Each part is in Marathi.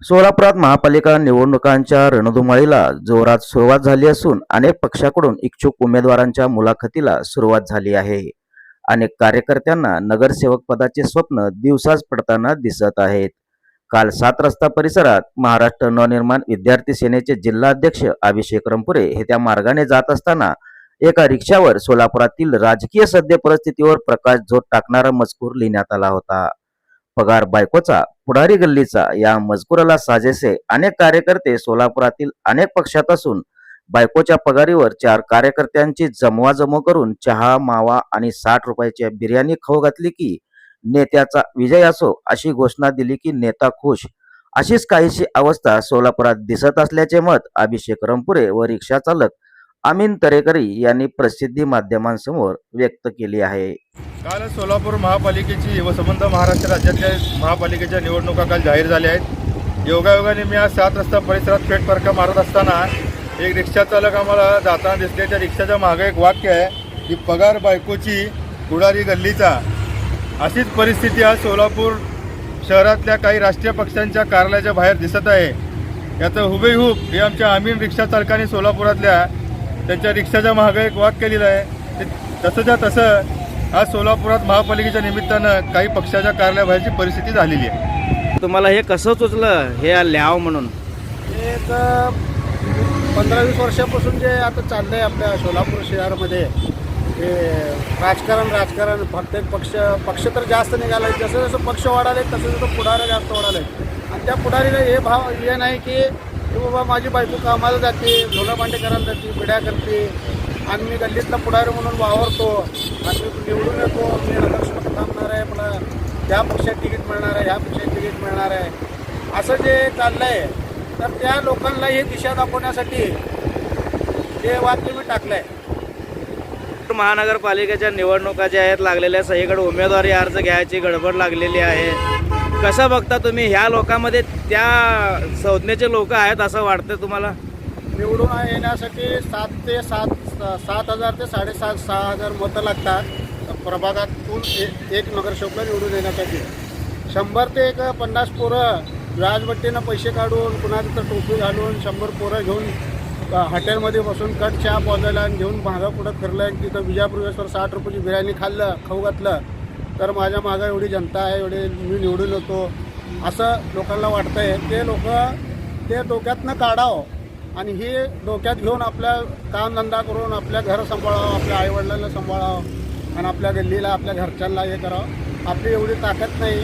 सोलापुरात महापालिका निवडणुकांच्या रणधुमाळीला जोरात सुरुवात झाली असून अनेक पक्षाकडून इच्छुक उमेदवारांच्या मुलाखतीला सुरुवात झाली आहे. अनेक कार्यकर्त्यांना नगरसेवक पदाचे स्वप्न दिवसाच पडताना दिसत आहेत. काल 7 रस्ता परिसरात महाराष्ट्र नवनिर्माण विद्यार्थी सेनेचे जिल्हाध्यक्ष अभिषेक रंपुरे हे त्या मार्गाने जात असताना एका रिक्षावर सोलापुरातील राजकीय सद्य परिस्थितीवर प्रकाशझोत टाकणारा मजकूर लिहिण्यात आला होता. पगार बायकोचा, पुढारी गल्लीचा या मजकुराला साजेसे अनेक कार्यकर्ते सोलापुरातील अनेक पक्षात असून बायकोच्या पगारीवर 4 कार्यकर्त्यांची जमवाजमव करून चहा, मावा आणि 60 रुपयाची बिर्याणी खाऊ घातली की नेत्याचा विजय असो अशी घोषणा दिली की नेता खुश. अशीच काहीशी अवस्था सोलापुरात दिसत असल्याचे मत अभिषेक रंपुरे व रिक्षा चालक अमीन तरेकरी यांनी प्रसिद्धी माध्यमांसमोर व्यक्त केली आहे. काल सोलापूर महापालिकेची व संबंध महाराष्ट्र राज्यातल्या महापालिकेच्या निवडणुका काल जाहीर झाल्या आहेत. योगायोगाने मी आज 7 रस्ता परिसरात फेरफटका मारत असताना एक रिक्षा चालक आम्हाला जाताना दिसले. त्या रिक्षाच्या मागे एक वाक्य आहे की पगार बायकोची, पुढारी गल्लीचा. अशीच परिस्थिती आज सोलापूर शहरातल्या काही राष्ट्रीय पक्षांच्या कार्यालयाच्या बाहेर दिसत आहे. याचं हुबेहूब हे आमच्या अमीन रिक्षा चालकाने सोलापुरातल्या त्यांच्या रिक्षाच्या मागे एक वाक्य लिहिलं आहे. तसंच्या तसं आज सोलापुरात महापालिकेच्या निमित्तानं काही पक्षाच्या कार्यालयाबाहेरची परिस्थिती झालेली आहे. तुम्हाला हे कसं सुचलं हे लिहाव म्हणून? एक 15-20 वर्षापासून जे आता चाललं आहे आपल्या सोलापूर शहरामध्ये हे राजकारण प्रत्येक पक्ष तर जास्त निघाला आहे. जसं जसं पक्ष वाढाले तसं तसं पुढाऱ्या जास्त वाढाले आणि त्या पुढारीला हे नाही की बाबा माझी बायको कामाला जाते, धुणं भांडे करायला जाते, बिड्या करते आणि मी गल्लीतला पुढारी म्हणून वावरतो आणि मी निवडून येतो, मी नगरसेवक थांबणार आहे, मला त्या पक्षात तिकीट मिळणार आहे, ह्या पक्षात तिकीट मिळणार आहे, असं जे चाललं आहे. तर त्या लोकांना हे दिशा दाखवण्यासाठी हे वाक्य मी टाकलं आहे. महानगरपालिकेच्या निवडणुका ज्या आहेत लागलेल्या, सगळीकडे उमेदवारी अर्ज घ्यायची गडबड लागलेली आहे. कसं बघता तुम्ही? ह्या लोकांमध्ये त्या संज्ञेचे लोक आहेत असं वाटतं तुम्हाला? निवडून येण्यासाठी 7,000 ते 7,500 मतं लागतात प्रभागातून एक नगरसेवक निवडून येण्यासाठी. 100 ते 50 पोरं व्याजबट्टीनं पैसे काढून, कुणाचं तर टोपी घालून 100 पोरं घेऊन हॉटेलमध्ये बसून कट चहा पोजायला आणि घेऊन मागं पुढं फिरलं आणि तिथं विजापूरवेश्वर 60 रुपयाची बिर्याणी खाऊ घातलं तर माझ्या मागं एवढी जनता आहे, एवढे मी निवडून होतो असं लोकांना वाटतं आहे. ते लोक ते डोक्यातनं काढावं आणि हे डोक्यात घेऊन आपल्या कामधंदा करून आपल्या घर सांभाळावं, आपल्या आईवडिलांना सांभाळावं आणि आपल्या गल्लीला, आपल्या घरच्यांना हे करावं. आपली एवढी ताकद नाही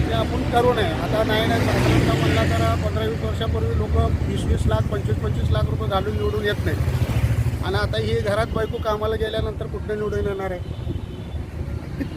ते आपण करू नये. आता नाही म्हणला तर 15-20 वर्षापूर्वी लोक 20-20 लाख, 25-25 लाख रुपये घालून निवडून येत नाहीत आणि आता ही घरात बायको कामाला गेल्यानंतर कुठे निवडून येणार आहे?